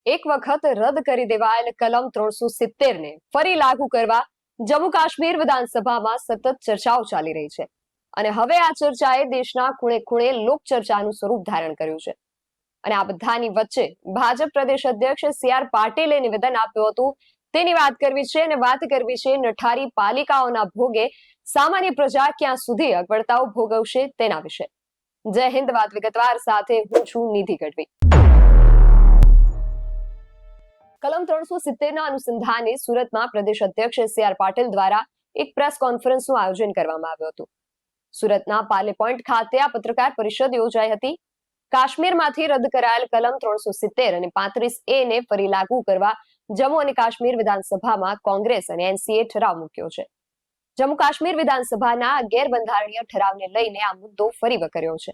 એક વખત રદ કરી દેવાયેલ કલમ 370 ને ફરી લાગુ કરવા જમ્મુ કાશ્મીર વિધાનસભામાં સતત ચર્ચાઓ ચાલી રહી છે અને હવે આ ચર્ચાએ દેશના ખૂણે ખૂણે લોકચર્ચાનું સ્વરૂપ ધારણ કર્યું છે અને આ બધાની વચ્ચે ભાજપ પ્રદેશ અધ્યક્ષ સી આર પાટીલે નિવેદન આપ્યું હતું તેની વાત કરવી છે અને વાત કરવી છે નઠારી પાલિકાઓના ભોગે સામાન્ય પ્રજા ક્યાં સુધી અગવડતાઓ ભોગવશે તેના વિશે। જય હિન્દ। વાત વિગતવાર સાથે હું છું નિધિ ગઢવી। કલમ 370 ના અનુસંધાને સુરતમાં પ્રદેશ અધ્યક્ષ સી આર પાટીલ દ્વારા એક પ્રેસ કોન્ફરન્સનું આયોજન કરવામાં આવ્યું હતું। સુરતના પાર્લે પોઈન્ટ ખાતે આ પત્રકાર પરિષદ યોજાઈ હતી। કાશ્મીરમાંથી રદ કરાયેલ કલમ 370 અને 35A ને ફરી લાગુ કરવા જમ્મુ અને કાશ્મીર વિધાનસભામાં કોંગ્રેસ અને એનસીએ ઠરાવ મૂક્યો છે। જમ્મુ કાશ્મીર વિધાનસભાના ગેરબંધારણીય ઠરાવને લઈને આ મુદ્દો ફરી વકર્યો છે।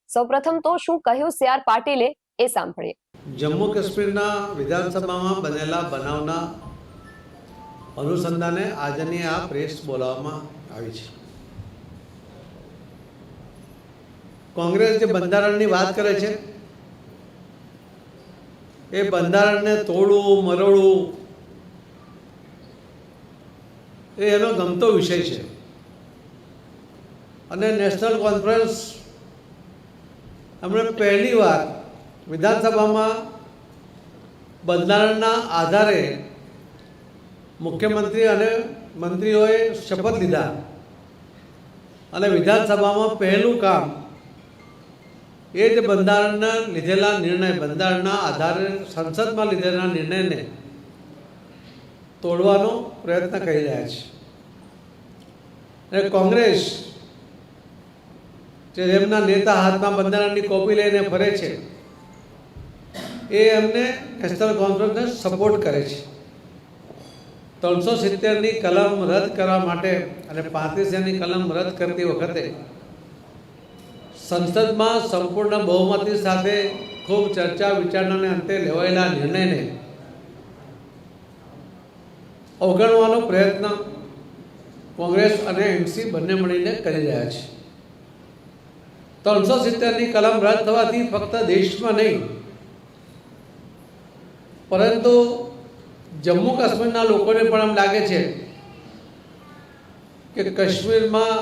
સૌપ્રથમ તો શું કહ્યું સી આર પાટીલે એ સાંભળીએ। જમ્મુ કાશ્મીરના વિધાનસભામાં બનેલા બનાવના અનુસંધાને આજની આ પ્રેસ બોલાવવામાં આવી છે। કોંગ્રેસ જે બંધારણની વાત કરે છે એ બંધારણને તોડવું મરોડવું એ એનો ગમતો વિષય છે અને નેશનલ કોન્ફરન્સ હમણાં પહેલી વાર વિધાનસભામાં બંધારણના આધારે મુખ્યમંત્રી અને મંત્રીઓએ શપથ લીધા અને વિધાનસભામાં પહેલું કામ એ જ બંધારણના લીધેલા નિર્ણય બંધારણના આધારે સંસદમાં લીધેલા નિર્ણયને તોડવાનો પ્રયત્ન કરી રહ્યા છે અને કોંગ્રેસ જે એમના નેતા હાથમાં બંધારણની કોપી લઈને ફરે છે એ એમને નેશનલ કોન્ફરન્સને સપોર્ટ કરે છે। 370ની કલમ રદ કરવા માટે અને 35Aની કલમ રદ કરતી વખતે સંસદમાં સંપૂર્ણ બહુમતી સાથે ખૂબ ચર્ચા વિચારણાને અંતે લેવાયેલા નિર્ણયને અવગણવાનો પ્રયત્ન કોંગ્રેસ અને એનસી બંને મળીને કરી રહ્યા છે। 370ની કલમ રદ થવાથી ફક્ત દેશમાં નહીં પરંતુ જમ્મુ કાશ્મીરના લોકોને પણ એમ લાગે છે કે કાશ્મીરમાં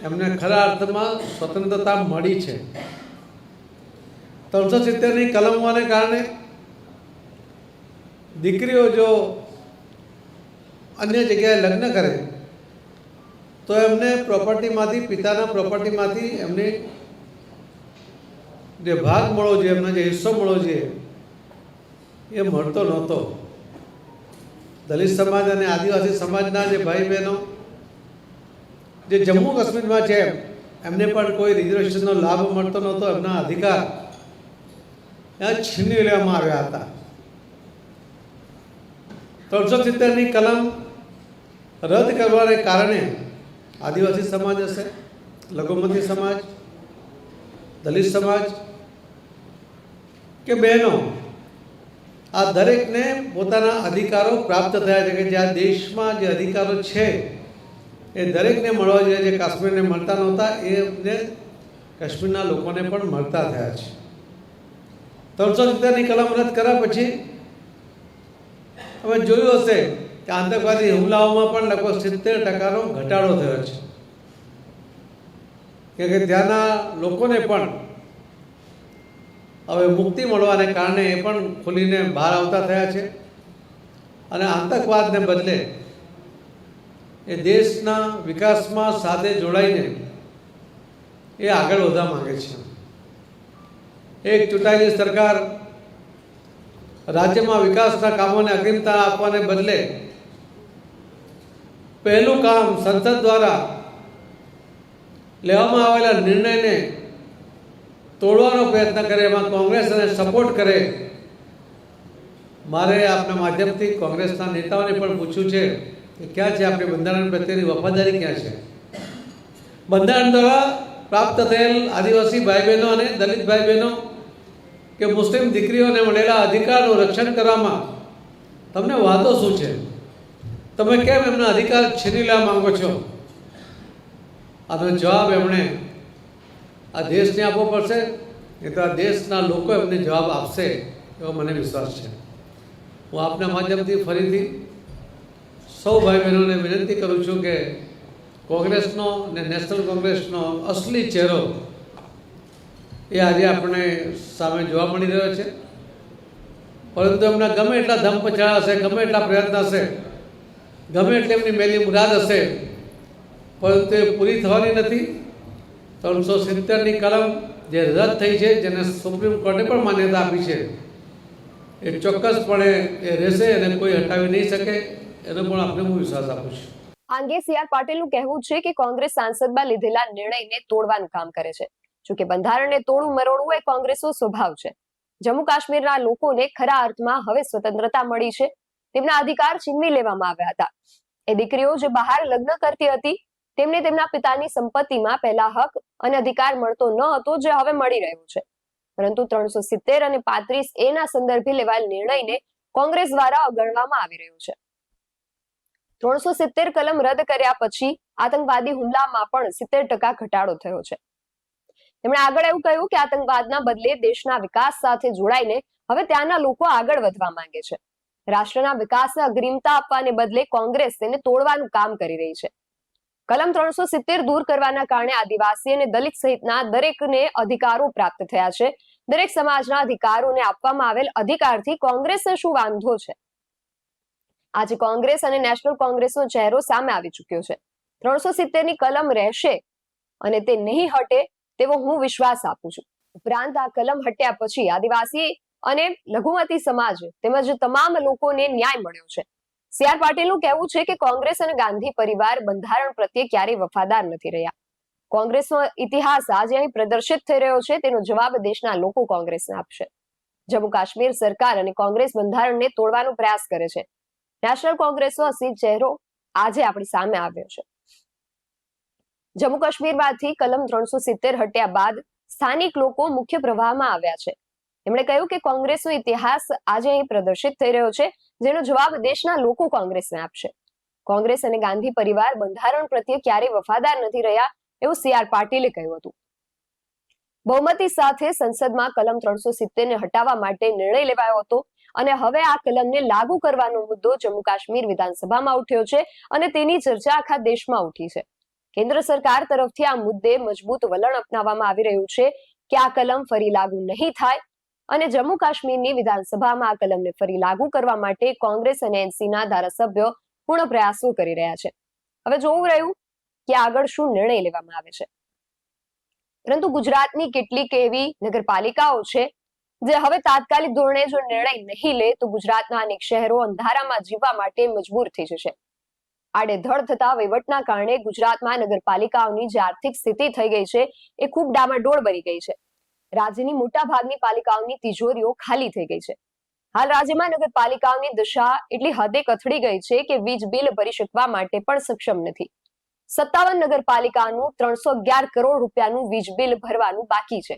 એમને ખરા અર્થમાં સ્વતંત્રતા મળી છે। 370ની કલમ હોવાને કારણે દીકરીઓ જો અન્ય જગ્યાએ લગ્ન કરે તો એમને પ્રોપર્ટીમાંથી પિતાના પ્રોપર્ટીમાંથી એમને જે ભાગ મળવો જોઈએ એમને જે હિસ્સો મળવો જોઈએ એ મળતો નહોતો। દલિત સમાજ અને આદિવાસી સમાજના જે ભાઈ બહેનો જે જમ્મુ કાશ્મીરમાં છે એમને પણ કોઈ રિઝર્વેશનનો લાભ મળતો નહોતો। એમના અધિકાર ત્યાં છીનવી લેવામાં આવ્યા હતા। 370ની કલમ રદ કરવાને કારણે આદિવાસી સમાજ હશે, લઘુમતી સમાજ, દલિત સમાજ કે બહેનો આ દરેકને પોતાના અધિકારો પ્રાપ્ત થયા છે કે જે આ દેશમાં જે અધિકારો છે એ દરેકને મળવા જોઈએ। જે કાશ્મીરને મળતા નહોતા એમને કાશ્મીરના લોકોને પણ મળતા થયા છે। 370ની કલમ રદ કર્યા પછી તમે જોયું હશે કે આતંકવાદી હુમલાઓમાં પણ લગભગ 70%નો ઘટાડો થયો છે કે ત્યાંના લોકોને પણ હવે મુક્તિ મળવાને કારણે એ પણ ખુલીને બહાર આવતા થયા છે અને આતંકવાદને બદલે એ દેશના વિકાસમાં સાથે જોડાઈને એ આગળ વધવા માંગે છે। એક ચૂંટાયેલી સરકાર રાજ્યમાં વિકાસના કામોને અગ્રિમતા આપવાને બદલે પહેલું કામ સંસદ દ્વારા લેવામાં આવેલા નિર્ણયને તોડવાનો પ્રયત્ન કરે, એમાં કોંગ્રેસને સપોર્ટ કરે। મારે આપના માધ્યમથી કોંગ્રેસના નેતાઓને પણ પૂછ્યું છે કે ક્યાં છે આપણી બંધારણ પ્રત્યેની વફાદારી, ક્યાં છે? બંધારણ દ્વારા પ્રાપ્ત થયેલ આદિવાસી ભાઈ બહેનો અને દલિત ભાઈ બહેનો કે મુસ્લિમ દીકરીઓને મળેલા અધિકારનું રક્ષણ કરવામાં તમને વાતો શું છે? તમે કેમ એમના અધિકાર છીની લેવા માંગો છો? આનો જવાબ એમણે આ દેશને આપવો પડશે, એ તો આ દેશના લોકો એમને જવાબ આપશે એવો મને વિશ્વાસ છે। હું આપના માધ્યમથી ફરીથી સૌ ભાઈ બહેનોને વિનંતી કરું છું કે કોંગ્રેસનો અને નેશનલ કોંગ્રેસનો અસલી ચહેરો એ આજે આપણે સામે જોવા મળી રહ્યો છે. પરંતુ એમના ગમે એટલા ધમપછાડા હશે, ગમે એટલા પ્રયત્ન હશે, ગમે એટલી એમની મેલી મુરાદ હશે, પરંતુ એ પૂરી થવાની નથી. 370ની કલમ જે રદ થઈ છે, જેને સુપ્રીમ કોર્ટે પણ માન્યતા આપી છે, એ ચોક્કસપણે એ રહેશે અને કોઈ હટાવી નહીં શકે. એનો પણ આપણે હું વિશ્વાસ આપું છું. આ અંગે સી.આર. પાટીલનું કહેવું છે કે કોંગ્રેસ સાંસદમાં લીધેલા નિર્ણયને તોડવાનું કામ કરે છે. જોકે બંધારણને તોડવું મરોડવું એ કોંગ્રેસનો સ્વભાવ છે. જમ્મુ કાશ્મીરના લોકોને ખરા અર્થમાં હવે સ્વતંત્રતા મળી છે. તેમના અધિકાર છીનવી લેવામાં આવ્યા હતા. એ દીકરીઓ જે બહાર લગ્ન કરતી હતી, તેમને તેમના પિતાની સંપત્તિમાં પહેલા હક અને અધિકાર મળતો ન હતો, જે હવે મળી રહ્યો છે. પરંતુ 370 અને 35A ના સંદર્ભે લેવાયેલ નિર્ણયને કોંગ્રેસ દ્વારા અવગણવામાં આવી રહ્યો છે. 370 કલમ રદ કર્યા પછી આતંકવાદી હુમલામાં પણ 70% ઘટાડો થયો છે. તેમણે આગળ એવું કહ્યું કે આતંકવાદના બદલે દેશના વિકાસ સાથે જોડાઈને હવે ત્યાંના લોકો આગળ વધવા માંગે છે. રાષ્ટ્રના વિકાસને અગ્રિમતા આપવાને બદલે કોંગ્રેસ તેને તોડવાનું કામ કરી રહી છે. કલમ 370 દૂર કરવાના કારણે આદિવાસી અને દલિત સહિતના દરેકને અધિકારો પ્રાપ્ત થયા છે. દરેક સમાજના અધિકારોને આપવામાં આવેલ અધિકારથી કોંગ્રેસને શું વાંધો છે? આજે કોંગ્રેસ અને નેશનલ કોંગ્રેસનો ચહેરો સામે આવી ચૂક્યો છે. 370ની કલમ રહેશે અને તે નહીં હટે તેવો હું વિશ્વાસ આપું છું. ઉપરાંત આ કલમ હટ્યા પછી આદિવાસી અને લઘુમતી સમાજ તેમજ તમામ લોકોને ન્યાય મળ્યો છે. સી.આર. પાટીલનું કહેવું છે કે કોંગ્રેસ અને ગાંધી પરિવાર બંધારણ પ્રત્યે ક્યારેય વફાદાર નથી રહ્યા. કોંગ્રેસનો ઇતિહાસ આજે અહીં પ્રદર્શિત થઈ રહ્યો છે, તેનો જવાબ દેશના લોકો કોંગ્રેસને આપશે. જમ્મુ કાશ્મીર સરકાર અને કોંગ્રેસ બંધારણને તોડવાનો પ્રયાસ કરે છે. નેશનલ કોંગ્રેસનો અસલી ચહેરો આજે આપણી સામે આવ્યો છે. જમ્મુ કાશ્મીરમાંથી કલમ 370 હટ્યા બાદ સ્થાનિક લોકો મુખ્ય પ્રવાહમાં આવ્યા છે. એમણે કહ્યું કે કોંગ્રેસનો ઇતિહાસ આજે અહીં પ્રદર્શિત થઈ રહ્યો છે, જેનો જવાબ દેશના લોકો કોંગ્રેસને આપશે. કોંગ્રેસ અને ગાંધી પરિવાર બંધારણ પ્રત્યે ક્યારેય વફાદાર નથી રહ્યા, એવું સી.આર. પાટીલે કહ્યું હતું. બહુમતી સાથે સંસદમાં કલમ 370ને હટાવવા માટે નિર્ણય લેવાયો હતો અને હવે આ કલમને લાગુ કરવાનો મુદ્દો જમ્મુ કાશ્મીર વિધાનસભામાં ઉઠ્યો છે અને તેની ચર્ચા આખા દેશમાં ઉઠી છે. કેન્દ્ર સરકાર તરફથી આ મુદ્દે મજબૂત વલણ અપનાવવામાં આવી રહ્યું છે કે આ કલમ ફરી લાગુ નહીં થાય અને જમ્મુ કાશ્મીરની વિધાનસભામાં આ કલમને ફરી લાગુ કરવા માટે કોંગ્રેસ અને એનસીના ધારાસભ્યો પૂર્ણ પ્રયાસો કરી રહ્યા છે. હવે જોવું રહ્યું કે આગળ શું નિર્ણય લેવામાં આવે છે. પરંતુ ગુજરાતની કેટલીક એવી નગરપાલિકાઓ છે જે હવે તાત્કાલિક ધોરણે જો નિર્ણય નહીં લે તો ગુજરાતના અનેક શહેરો અંધારામાં જીવવા માટે મજબૂર થઈ જશે. આડેધડ થતા વહીવટના કારણે ગુજરાતમાં નગરપાલિકાઓની જે આર્થિક સ્થિતિ થઈ ગઈ છે એ ખૂબ ડામાડોળ બની ગઈ છે. રાજ્યની મોટા ભાગની પાલિકાઓની તિજોરીઓ ખાલી થઈ ગઈ છે. હાલ રાજ્યમાં નગરપાલિકાઓની દશા એટલી હદે કથળી ગઈ છે કે વીજ બિલ ભરી શકવા માટે પણ સક્ષમ નથી. 57 નગરપાલિકાનું 311 કરોડ રૂપિયાનું વીજ બિલ ભરવાનું બાકી છે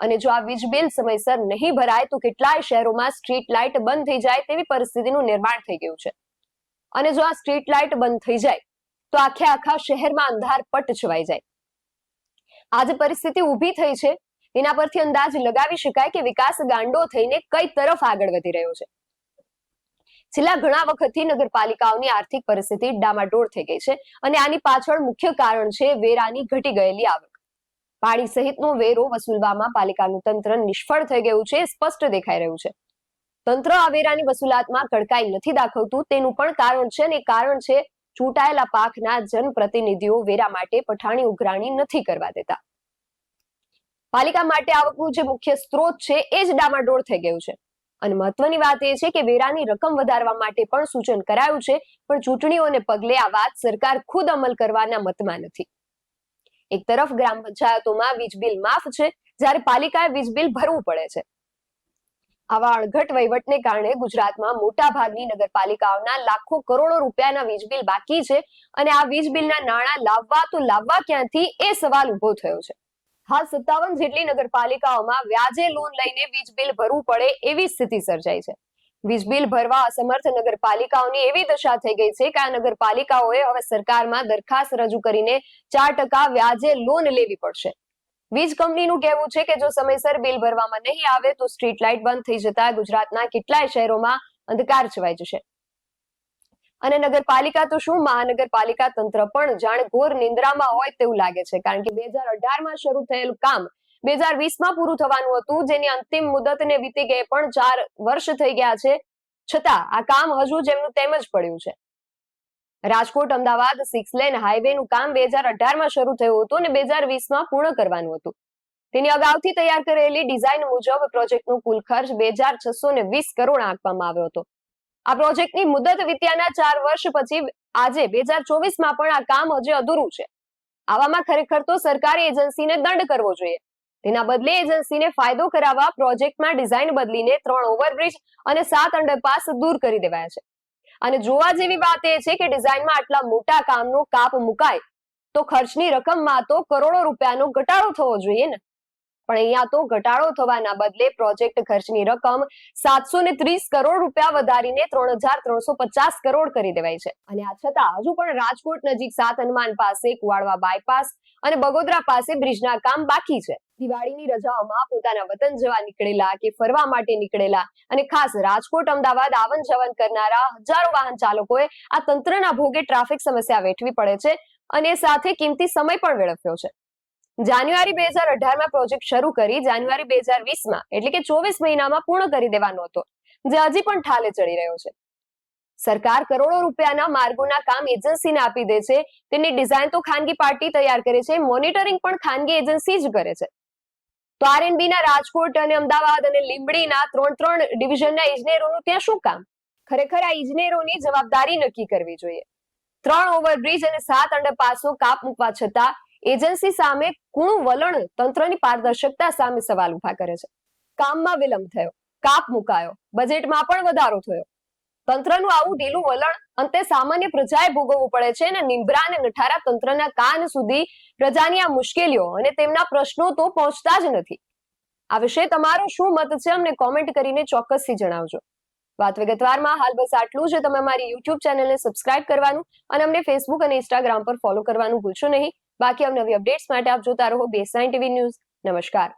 અને જો આ વીજ બિલ સમયસર નહીં ભરાય તો કેટલાય શહેરોમાં સ્ટ્રીટ લાઇટ બંધ થઈ જાય તેવી પરિસ્થિતિનું નિર્માણ થઈ ગયું છે. અને જો આ સ્ટ્રીટ લાઇટ બંધ થઈ જાય તો આખા શહેરમાં અંધારપટ છવાઈ જાય. આ જે પરિસ્થિતિ ઊભી થઈ છે એના પરથી અંદાજ લગાવી શકાય કે વિકાસ ગાંડો થઈને કઈ તરફ આગળ વધી રહ્યો છે. છેલ્લા ઘણા વખતથી નગરપાલિકાઓની આર્થિક પરિસ્થિતિ ડામાડોળ થઈ ગઈ છે અને આની પાછળ મુખ્ય કારણ છે વેરાની ઘટી ગયેલી આવક. પાણી સહિતનો વેરો વસૂલવામાં પાલિકાનું તંત્ર નિષ્ફળ થઈ ગયું છે, સ્પષ્ટ દેખાઈ રહ્યું છે. તંત્ર આ વેરાની વસૂલાતમાં કડકાઈ નથી દાખવતું, તેનું પણ કારણ છે અને કારણ છે ચૂંટાયેલા પાંખના જનપ્રતિનિધિઓ વેરા માટે પઠાણી ઉઘરાણી નથી કરવા દેતા. પાલિકા માટે આવકનું જે મુખ્ય સ્ત્રોત છે એ જ ડામાડોળ થઈ ગયું છે અને મહત્વની વાત એ છે કે વેરાની રકમ વધારવા માટે પણ સૂચન કરાયું છે, પણ ચૂંટણીઓને પગલે આ વાત સરકાર ખુદ અમલ કરવાના મતમાં નથી. એક તરફ ગ્રામ પંચાયતોમાં વીજ બિલ માફ છે, જ્યારે પાલિકાએ વીજ બિલ ભરવું પડે છે. આવા અણઘટ વહીવટને કારણે ગુજરાતમાં મોટા ભાગની નગરપાલિકાઓના લાખો કરોડો રૂપિયાના વીજ બિલ બાકી છે અને આ વીજ બિલના નાણાં લાવવા ક્યાંથી એ સવાલ ઉભો થયો છે. હાલ 57 જેટલી નગરપાલિકાઓમાં વ્યાજે લોન લઈને વીજ બિલ ભરવું પડે એવી સ્થિતિ સર્જાઈ છે. વીજ બિલ ભરવા અસમર્થ નગરપાલિકાઓની એવી દશા થઈ ગઈ છે કે આ નગરપાલિકાઓએ હવે સરકારમાં દરખાસ્ત રજૂ કરીને 4% વ્યાજે લોન લેવી પડશે. વીજ કંપનીનું કહેવું છે કે જો સમયસર બિલ ભરવામાં નહીં આવે તો સ્ટ્રીટ લાઇટ બંધ થઈ જતા ગુજરાતના કેટલાય શહેરોમાં અંધકાર છવાઈ જશે. અને નગરપાલિકા તો શું, મહાનગરપાલિકા તંત્ર પણ જાણે ઘોર નિંદ્રામાં હોય તેવું લાગે છે, કારણ કે 2018માં શરૂ થયેલું કામ 2020માં પૂરું થવાનું હતું, જેની અંતિમ મુદતને વીતી ગયે પણ 4 વર્ષ થઈ ગયા છે, છતાં આ કામ હજુ જેમનું તેમ જ પડ્યું છે. રાજકોટ અમદાવાદ 6 લેન હાઈવેનું કામ 2018માં શરૂ થયું હતું અને 2020માં પૂર્ણ કરવાનું હતું. તેની અગાઉથી તૈયાર કરેલી ડિઝાઇન મુજબ પ્રોજેક્ટનો કુલ ખર્ચ 2620 કરોડ આંકવામાં આવ્યો હતો. આ પ્રોજેક્ટની મુદત વીત્યાના 4 વર્ષ પછી આજે 2024માં પણ આ કામ હજી અધૂરું છે. આવામાં ખરેખર તો સરકારી એજન્સીને દંડ કરવો જોઈએ. તેના બદલે એજન્સીને ફાયદો કરાવવા પ્રોજેક્ટમાં ડિઝાઇન બદલીને 3 ઓવરબ્રિજ અને 7 અંડરપાસ દૂર કરી દેવાયા છે. અને જોવા જેવી વાત એ છે કે ડિઝાઇનમાં આટલા મોટા કામનો કાપ મુકાય તો ખર્ચની રકમમાં તો કરોડો રૂપિયાનો ઘટાડો થવો જોઈએ ને. પણ અહીંયા તો ઘટાડો થવાના બદલે પ્રોજેક્ટ ખર્ચની રકમ 730 કરોડ રૂપિયા વધારીને 3350 કરોડ કરી દેવાય છે. અને આ છતાં હજુ પણ રાજકોટ નજીક 7 હનુમાન પાસે કુવાડવા બાયપાસ અને બગોદરા પાસે બ્રિજના કામ બાકી છે. દિવાળીની રજાઓમાં પોતાના વતન જવા નીકળેલા કે ફરવા માટે નીકળેલા અને ખાસ રાજકોટ અમદાવાદ આવન જવન કરનારા હજારો વાહન ચાલકોએ આ તંત્રના ભોગે ટ્રાફિક સમસ્યા વેઠવી પડે છે અને સાથે કિંમતી સમય પણ વેડફ્યો છે. જાન્યુઆરી 2018માં પ્રોજેક્ટ શરૂ કરી જાન્યુઆરી 2020માં એટલે કે 24 મહિનામાં પૂર્ણ કરી દેવાનો હતો, જે હજી પણ ઠાલે ચડી રહ્યો છે. સરકાર કરોડો રૂપિયાના માર્ગોના કામ એજન્સીને આપી દે છે, તેની ડિઝાઇન તો ખાનગી પાર્ટી તૈયાર કરે છે, મોનિટરિંગ પણ ખાનગી એજન્સી જ કરે છે. તો આરએનબીના રાજકોટ અને અમદાવાદ અને લીંબડીના 3 ડિવિઝનના ઇજનેરોનું ત્યાં શું કામ? ખરેખર આ ઇજનેરોની જવાબદારી નક્કી કરવી જોઈએ. 3 ઓવરબ્રિજ અને 7 અંડરપાસનો કાપ મૂકવા છતાં એજન્સી સામે કુણું વલણ તંત્રની પારદર્શકતા સામે સવાલ ઉભા કરે છે. કામમાં વિલંબ થયો, કાપ મુકાયો, બજેટમાં પણ વધારો થયો. તંત્રનું આવું ઢીલું વલણ અંતે સામાન્ય પ્રજાએ ભોગવવું પડે છે અને નિંબ્રા અને નઠારા તંત્રના કાન સુધી પ્રજાની આ મુશ્કેલીઓ અને તેમના પ્રશ્નો તો પહોંચતા જ નથી. આ વિશે તમારો શું મત છે અમને કોમેન્ટ કરીને ચોક્કસથી જણાવજો. વાત વિગતવારમાં હાલ બસ આટલું જ. તમે અમારી યુટ્યુબ ચેનલને સબસ્ક્રાઇબ કરવાનું અને અમને ફેસબુક અને ઇન્સ્ટાગ્રામ પર ફોલો કરવાનું ભૂલશો નહીં. બાકી અવનવી અપડેટ્સ માટે આપ જોતા રહો BS9 TV ન્યૂઝ. નમસ્કાર.